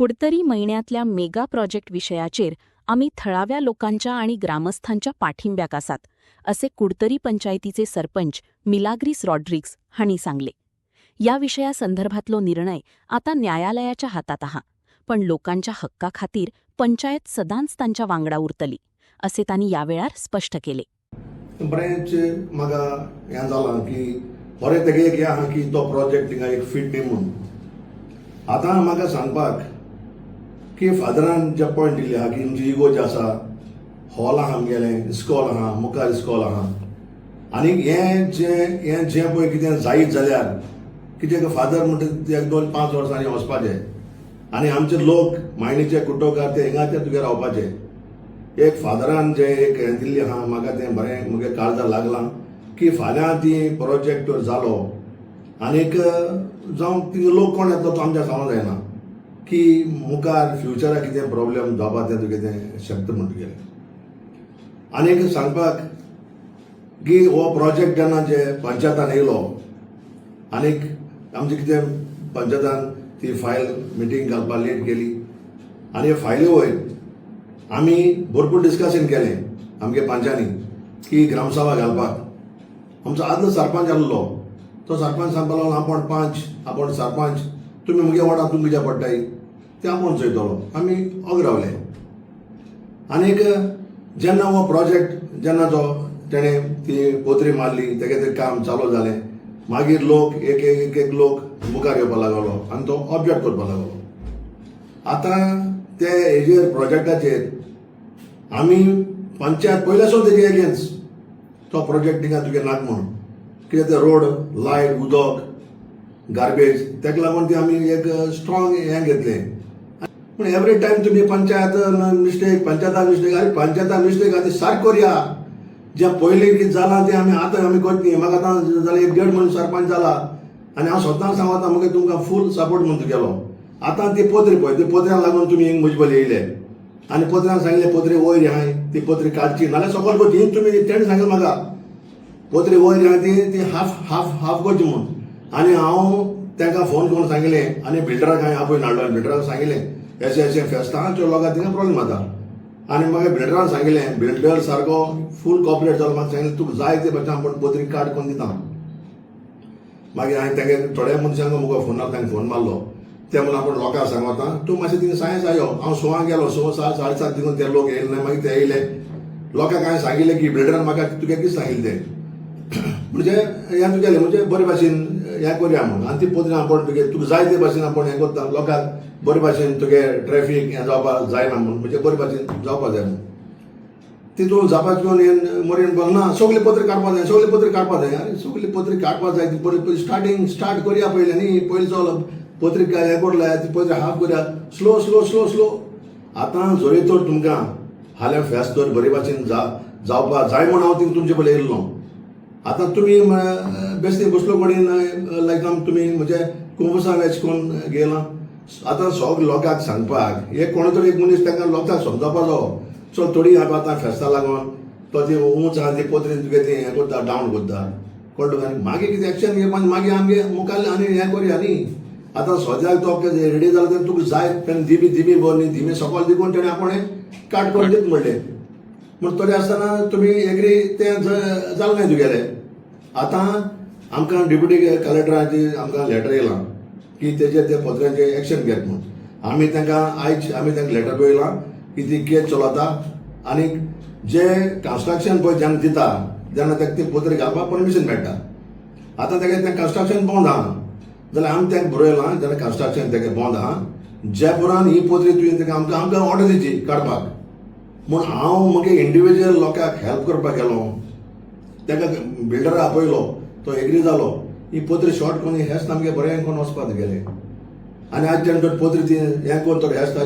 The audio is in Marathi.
कुडतरी महिन्यातल्या मेगा प्रोजेक्ट विशयाचेर आमी थळाव्या लोकांच्या आणि ग्रामस्थांच्या पाठिंब्याक आसात असे कुडतरी पंचायतीचे सरपंच मिलाग्रिस रॉड्रिग्स हांणी सांगले. या विषया संदर्भातलो निर्णय आता न्यायालयाच्या हातात आहा, पण लोकांच्या हक्का खातीर पंचायत सदांच तांच्या वांगडा उरतली असे तांणी यावेळार स्पष्ट केले. बरेंच म्हाका हें जालां की बरें तेगे एक हें आहा की तो प्रोजेक्ट थिंगा एक फीट न्ही म्हणून. आतां म्हाका सांगपाक की फादरान जे पॉयंट दिल्ले आहा की आमची इगो जे आसा, हॉल आहा आमगेलें, इस्कॉल आहा, मुखार इस्कॉल आहा, आनी हें जें पळय कितें जायत जाल्यार कित्याक फादर म्हणटा ते 2-5 वर्सांनी वचपाचें आनी आमचे लोक मायणीचे कुटोवकार ते हिंगा ते तुगे रावपाचे. एक फादरान जे एक हें दिल्लें आहा म्हाका तें बरें म्हगे काळजाक लागलां की फाल्यां ती प्रोजेक्ट जालो आनीक जावं थिंगा लोक कोण येतलो तो आमच्या सांगूंक जायना की मुखार फ्युचराक कितें प्रॉब्लेम जावपा तें तुगे तें शकता म्हण तुगेलें. आनीक सांगपाक की हो प्रोजेक्ट जेन्ना जे पंचायतान येयलो आनीक आमचे कितें पंचायतान ती फायल मिटींग घालपाक लेट केली आनी फायली वयर आमी भरपूर डिस्कशन केलें आमगे पंचांनी की ग्रामसभा घालपाक. आमचो आदलो सरपंच आसलो तो सरपंच सांगपाक लागलो आपण सरपंच तुमी मुगे वांगडा तुमकां कितें पडटाय तें आपूण चोयतलो. आमी ओग रावले. आनीक जेन्ना हो प्रोजेक्ट जेन्ना तो तेणें ती पोतरी मारली तेगे तें काम चालू जालें, मागीर लोक एक लोक मुखार येवपाक लागलो आनी तो ऑब्जेक्ट करपाक लागलो. आतां ते हेजेर प्रोजेक्टाचेर आमी पंचायत पयलेसून तेजे एगेन्स्ट तो प्रोजेक्ट थिंगा तुगे नाक म्हणून कित्याक ते रोड, लायट, उदक, गार्बेज तेका लागून ती आमी एक स्ट्रॉंग हें घेतलें. पूण एवरी टायम तुमी पंचायत मिस्टेक अरे पंचायतान मिस्टेक आहा ती सारक करया. जें पयलीं कितें जालां तें आतां आमी करची. म्हाका आतां जाल्यार 1.5 म्हयनो सरपंच जाला आनी हांव स्वता सांगता म्हाका तुमकां फूल सपोर्ट म्हणून तुगेलो. आतां ती पोत्री पळय ती पोत्र्याक लागून तुमी म्हजे बले येयले आनी पोत्र्यान सांगलें पोत्री वयर आहाय ती पोत्री काडची नाल्यार सकयल करची. ही तुमी तेणें सांगलें म्हाका पोत्री वयर आहा ती हाफ करची म्हणून. आनी हांव तांकां फोन करून सांगलें आनी बिल्डराक हांवें आपय हाडलो आनी बिल्डराक सांगलें अशें फेस्तांच्या लोकांक थिंगा प्रॉब्लेम जाता. आनी म्हाका बिल्डरान सांगलें बिल्डर सारको फूल कॉपरेट जालो. म्हाका सांगलें तुका जाय ते भाशेन आपण पोत्री कार्ड करून दिता. मागीर हांवें तांगे थोड्या मनशांक मुगो फोनार तांकां फोन मारलो. ते म्हणून आपण लोकांक सांगता तूं मातशें थिंगा सायन्स आयो. हांव 6 गेलो 6, 7, 7:30 थिंगून ते लोक येयले ना. मागीर ते येयले लोकांक हांवें सांगिल्लें की बिल्डरान म्हाका तुगे कितें सांगिल्लें तें म्हणजे हें तुगेलें म्हणजे बरे भाशेन हें करया म्हणून. आनी ती पोत्री आपण तुका जाय ते भाशेन आपण हें करता लोकांक बरे भाशेन तुगे ट्रॅफीक हें जावपाक जायना म्हणून म्हणजे बरे भाशेन जावपाक जाय म्हणून. तितून जावपाक घेवन हें मरेन बोल ना सगळी पोत्री काडपाक जाय अरे सगळी पोत्री काडपाक जाय. ती पयलीं स्टार्ट करया पयलें न्ही. पयलीं चल पोत्री हें करल्या ती पोत्री हाफ करया स्लो. आतां जोरी तर तुमकां हाल्या फेस्त तर बरे भाशेन जावपाक जाय म्हूण हांव थिंगा तुमचे पयलीं येयल्लो. आतां तुमी बेश्टे बसलो कडेन लायक तुमी म्हणजे कुंभसा वेच कोण गेला. आतां सगळे लोकांक सांगपाक एक कोण तरी एक मनीस तांकां लोकांक समजावपा जावो चल थोडी आतां फेस्ता लागून तो ती उंच आहा ती पोत्री तुगे ती हें करता डावन करता कळटा काय. मागीर कितें एक्शन घेवपाक मागीर आमगे मुखार आनी हें करया न्ही. आतां सद्याक तो रेडी जाला तेन्ना तुका जाय तेन्ना दिमी बर न्ही दिमी सकयल दिकून तेणें आपण काट करून दित म्हणलें. म्हण तरी आसतना तुमी एग्री तें जालें नाय तुगेलें. आतां आमकां डेप्युटी कलेक्टराची आमकां लेटर येयलां की तेजे ते पोत्र्याचें एक्शन घेत म्हणून. आमी तांकां लेटर बरयलां की ती केस चलता आनीक जे कन्स्ट्रक्शन पळय जेन्ना दिता जेन्ना ताका ती पोत्री घालपाक परमिशन मेळटा. आतां तें कन्स्ट्रक्शन बंद आहा जाल्यार आमी तांकां बरयलां जाल्यार कन्स्ट्रक्शन तेगे बंद आहा. जेपुरान ही पोत्री तुवें तेका आमकां ऑर्डर दिवची काडपाक म्हूण हांव म्हगे इंडिव्हिज्युअल लोकांक हेल्प करपाक गेलो. ताका बिल्डर आपयलो तो एग्री जालो. ही पोत्री शॉर्ट करून हेस्त आमगे बरें करून वचपाक गेले आनी आज जेन्ना पोत्री ती हें करता हेस्त